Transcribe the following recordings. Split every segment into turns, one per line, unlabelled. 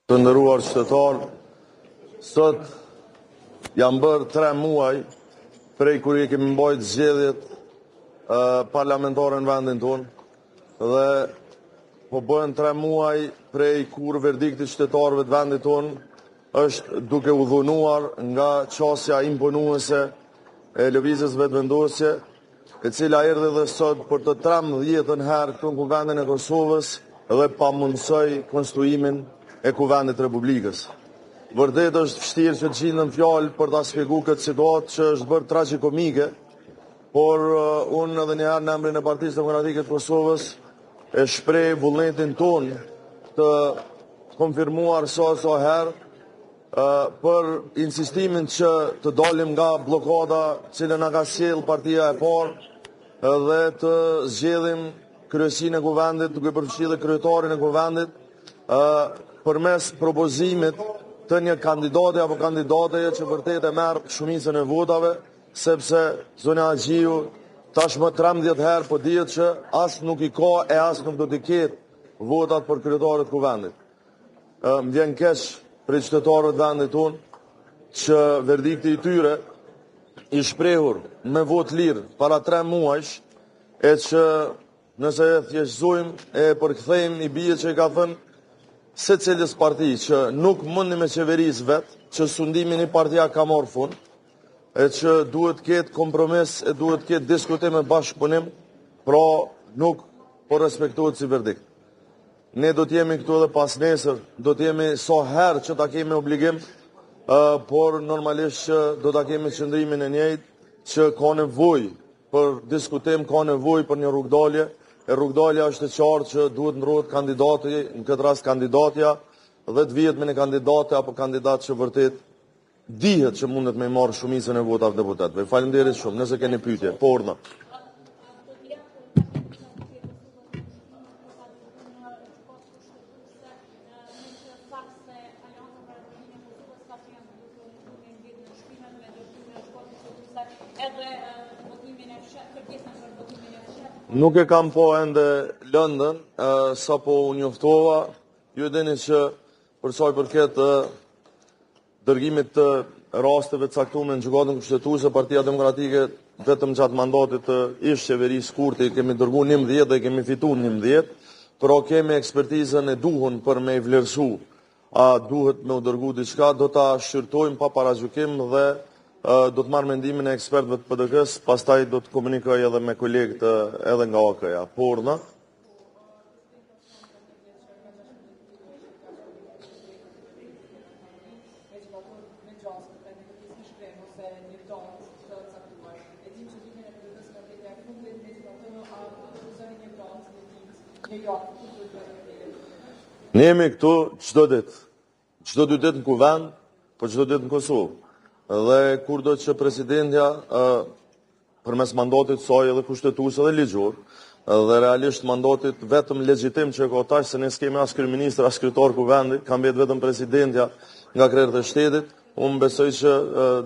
Të nderuar qytetarë, sot janë bërë 3 muaj prej kur i kemi mbajtur zgjedhjet parlamentare në vendin tonë dhe po bëhen 3 muaj prej kur verdikti i qytetarëve të vendit tonë është duke u dhunuar nga qasja imponuese e lëvizjes vetëvendosje, e cila erdhi dhe sot për të 13 herë këtu në Kuvendin e Kosovës dhe pamundsoi konstruimin e Kuvendit Republikës. Vërtet është vështirë që të gjindem fjalë për ta shpjeguar këtë situatë që është bërë tragjikomike, por unë edhe një herë në emrin e Partisë Demokratike të Kosovës e shpreh vullnetin ton të konfirmuar sa herë për insistimin që të dalim nga blokada që na ka sjell partia e parë dhe të zgjedhim kryesinë e Kuvendit, duke përfshirë kryetarin e Kuvendit përmes propozimit të një kandidati apo kandidateje që vërtet e merr shumicën e votave, sepse zona Agjiu tashmë 13 herë po dihet që as nuk i ka e as nuk do t'i ketë votat për kryetarët e Kuvendit. Më vjen keq për qytetarët e vendit tonë që verdikti i tyre i shprehur me votë lirë para 3 muajsh e që nëse e thjeshtësojmë e përkthejmë i bie që i ka thënë secilës parti që nuk mundi me qeveris vetë, që sundimin i partia ka marrë fund, e që duhet ketë kompromis e duhet ketë diskutim e bashkëpunim, pra nuk po respektohet si verdikt. Ne do t'jemi këtu edhe pas nesër, do t'jemi sa herë që ta kemi obligim, por normalisht që do ta kemi qëndrimin e njëjtë, që ka nevojë për diskutim, ka nevojë për një rrugdalje. E rrugdalja është e qartë që duhet ndrohet kandidati, në këtë rast kandidatja, dhe të vihet me një kandidate apo kandidat që vërtet dihet që mundet me marrë shumicën e votave deputetëve. Faleminderit shumë, nëse keni pyetje, po urdhna. Nuk e kam po ende lëndën, sa po u njoftova, ju dini që për sa i përket dërgimit të rasteve të caktuara në gjykatën kushtetuese, Partia Demokratike vetëm gjatë mandatit të ish qeverisë Kurti kemi dërguar 11 dhe kemi fituar 11, por kemi ekspertizën e duhur për me i vlerësu a duhet me u dërgu diçka, do ta shqyrtojmë pa paragjykim dhe do të marrë mendimin e ekspertëve të PDK-s, pastaj do të komunikoj edhe me kolegët edhe nga AK-ja. Po urdhna. Ne jemi këtu çdo ditë. Çdo 2 ditë në Kuvend, po çdo ditë në Kosovë. Dhe kur do që presidentja përmes mandatit saj edhe kushtetuese dhe ligjor dhe realisht mandatit vetëm legjitim që ka tash, se ne s'kemi as kryeministër as kryetar Kuvendit, ka mbetë vetëm presidentja nga krerët e shtetit, unë besoj që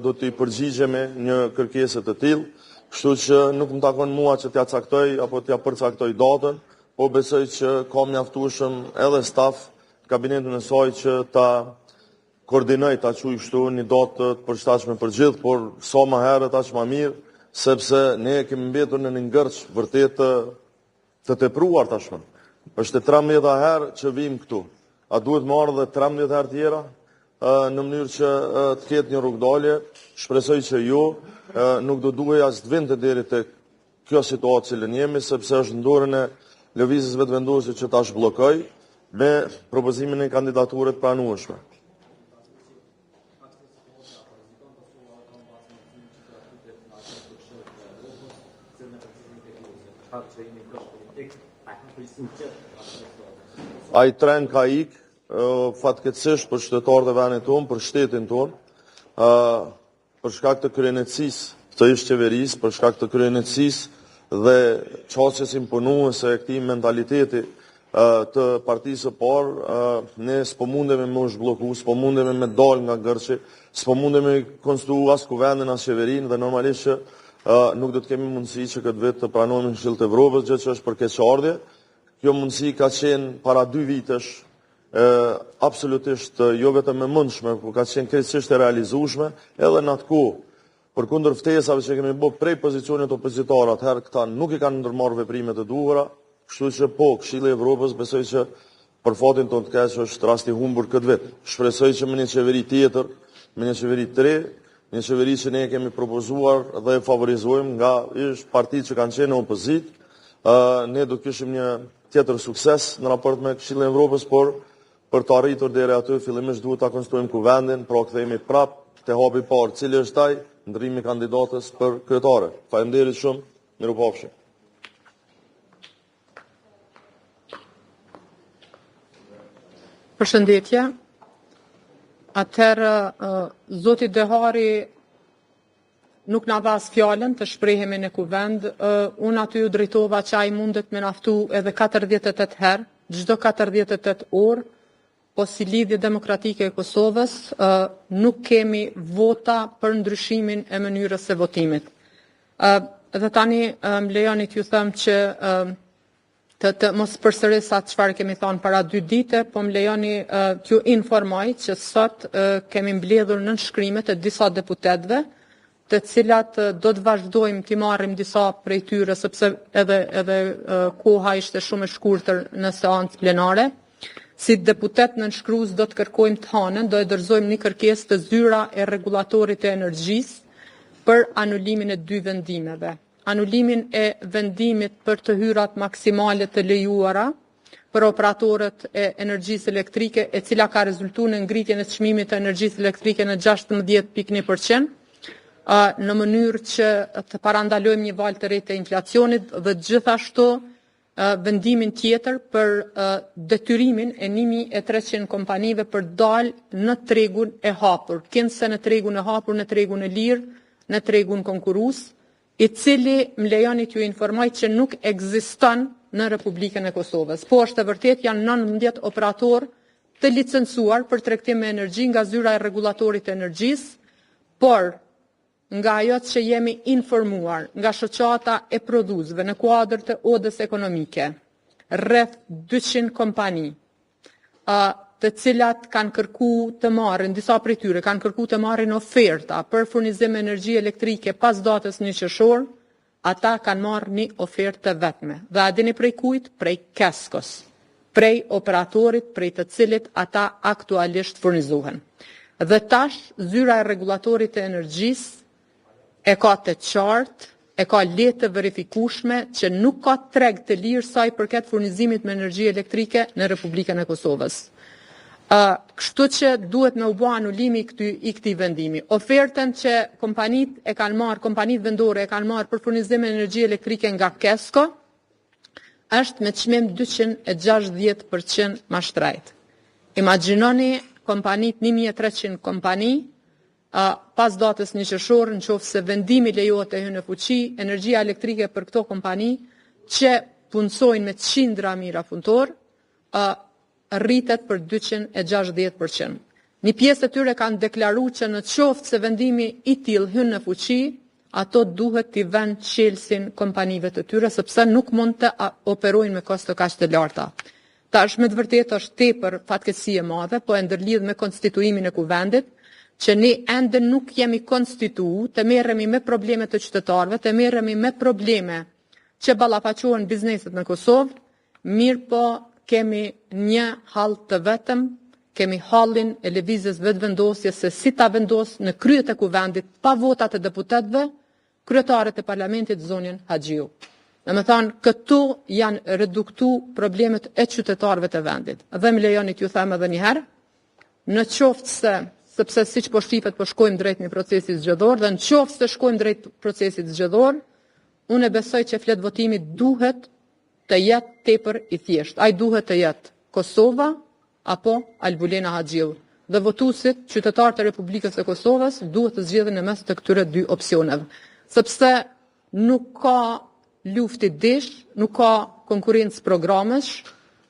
do t'i përgjigjemi një kërkesë të tillë, kështu që nuk më takon mua që t'ja caktoj apo t'ja përcaktoj datën, po besoj që ka mjaftueshëm edhe staf kabinetin e saj që ta koordinoj ta quaj kështu një datë të përshtatshme për gjithë, por sa më herët aq më mirë, sepse ne kemi mbetur në një ngërç vërtet të tepruar tashmë. Është 13 herë që vim këtu. A duhet më ardhë dhe 13 herë tjera në mënyrë që të ketë një rrugdalje? Shpresoj që jo, nuk do duhej as të vinte deri te kjo situatë që jemi, sepse është në dorën e lëvizjes vetëvendosje që tash bllokoj me propozimin e kandidaturës pranueshme. Ai tren ka ik, fatkeqësisht për qytetarët e vendit tonë, për shtetin tonë, për shkak të kryenetësisë të ish qeverisë, për shkak të kryenetësisë dhe çështjes imponuese e këtij mentaliteti të partisë së parë, ne s'po mundemi me u zhblloku, s'po mundemi me dal nga gërçi, s'po mundemi konstruu as Kuvendin as qeverinë dhe normalisht që nuk do të kemi mundësi që këtë vit të pranojmë në Këshillin e Evropës, gjë që është për keqardhje. Kjo mundësi ka qenë para 2 vitesh absolutisht jo vetëm e mundshme, por ka qenë krejtësisht e realizueshme, edhe në atë kohë. Përkundër ftesave që kemi bërë prej pozicionit opozitar, atëherë këta nuk i kanë ndërmarrë veprimet e duhura, kështu që po, Këshilli i Evropës besoj që për fatin tonë të keq është rasti humbur këtë vit. Shpresoj që me një qeveri tjetër, me një qeveri të re, një qeveri që ne kemi propozuar dhe e favorizojmë nga partitë që kanë qenë në opozit, ne do të kishim një tjetër sukses në raport me Këshillin e Evropës, por për të arritur deri aty fillimisht duhet ta konstruojmë kuvendin, pra kthehemi prap te hapi i parë, cili është ai ndrimi i kandidatës për kryetare. Faleminderit shumë, mirupafshim.
Përshëndetje. Atëherë, Zoti Dehari nuk na dha fjalën të shprehemi në kuvend. Unë aty u drejtova që ai mundet me naftu edhe 48 herë, çdo 48 orë, po si Lidhje Demokratike e Kosovës nuk kemi vota për ndryshimin e mënyrës së votimit. Dhe tani më lejoni t'ju them që të mos përsëris atë çfarë kemi thënë para 2 dite, po më lejoni t'ju informoj që sot kemi mbledhur nënshkrimet e disa deputetëve, të cilat do të vazhdojmë t'i marrim disa prej tyre, sepse edhe koha ishte shumë e shkurtër në seancë plenare. Si deputet nënshkrues do të kërkojmë të hanën, do e dorëzojmë një kërkesë të zyra e rregullatorit të energjisë për anulimin e 2 vendimeve. Anulimin e vendimit për të hyrat maksimale të lejuara për operatorët e energjisë elektrike, e cila ka rezultuar në ngritjen e çmimit të energjisë elektrike në 16.1%, në mënyrë që të parandalojmë një valë të re të inflacionit, dhe gjithashtu vendimin tjetër për detyrimin e 1300 kompanive për dalë në tregun e hapur, kinse në tregun e hapur, në tregun e lirë, në tregun konkurrues, i cili më lejoni t'ju informoj që nuk ekziston në Republikën e Kosovës. Po është e vërtet, janë 19 operator të licencuar për tregtim me energji nga zyra e rregullatorit të energjisë, por nga ajo që jemi informuar nga shoqata e prodhuesve në kuadër të odës ekonomike, rreth 200 kompani, të cilat kanë kërku të marrin, disa prej tyre kanë kërku të marrin oferta për furnizim energji elektrike pas datës 1 qershor, ata kanë marrë një ofertë të vetme. Dhe a dini prej kujt? Prej Keskos, prej operatorit prej të cilit ata aktualisht furnizohen. Dhe tash, zyra e rregullatorit të energjisë e ka të qartë, e ka letë të verifikueshme që nuk ka treg të lirë sa i përket furnizimit me energji elektrike në Republikën e Kosovës. Kështu që duhet me u bë anulimi i këtij vendimi. Ofertën që kompanitë vendore e kanë marrë për furnizim me energji elektrike nga Kesko është me çmim 260% mashtrajt. Imagjinoni kompanitë 1300 kompani pas datës 1 qershor, nëse vendimi lejohet të hyjë në fuqi, energjia elektrike për këto kompani që punësojnë me qindra mijëra punëtor, rritet për 260%. Një pjesë e tyre kanë deklaruar që në qoftë se vendimi i tillë hyn në fuqi, ato duhet t'i vënë qelsin kompanive të tyre, sepse nuk mund të operojnë me kosto kaq të larta. Tash me të vërtetë është tepër fatkeqësi e madhe, po e ndërlidh me konstituimin e kuvendit, që ne ende nuk jemi konstituu, të merremi me probleme të qytetarëve, të merremi me probleme që ballafaqohen bizneset në Kosovë, mirë po kemi një hall të vetëm, kemi hallin e lëvizjes vetëvendosjes se si ta vendos në kryet e kuvendit pa votat e deputetëve, kryetarët e parlamentit zonjën Haxhiu. Domethënë, këtu janë reduktu problemet e qytetarëve të vendit. Dhe më lejoni t'ju them edhe një herë, në qoftë se sepse siç po shifet po shkojmë drejt një procesi zgjedhor, dhe në qoftë se shkojmë drejt procesit zgjedhor, unë besoj që flet votimi duhet të jetë tepër i thjeshtë. Ai duhet të jetë Kosova apo Albulena Haxhiu. Dhe votuesit, qytetarët e Republikës së Kosovës, duhet të zgjedhin në mes të këtyre 2 opsioneve, sepse nuk ka luftë dish, nuk ka konkurrencë programesh,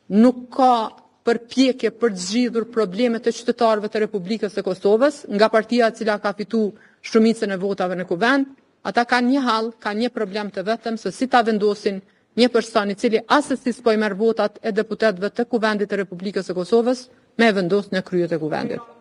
nuk ka përpjekje për të zgjidhur problemet e qytetarëve të Republikës së Kosovës, nga partia e cila ka fituar shumicën e votave në kuvend, ata kanë një hall, kanë një problem të vetëm se si ta vendosin një person i cili asesi s'po i merr votat e deputetëve të Kuvendit të Republikës së Kosovës me vendos në kryet e kuvendit.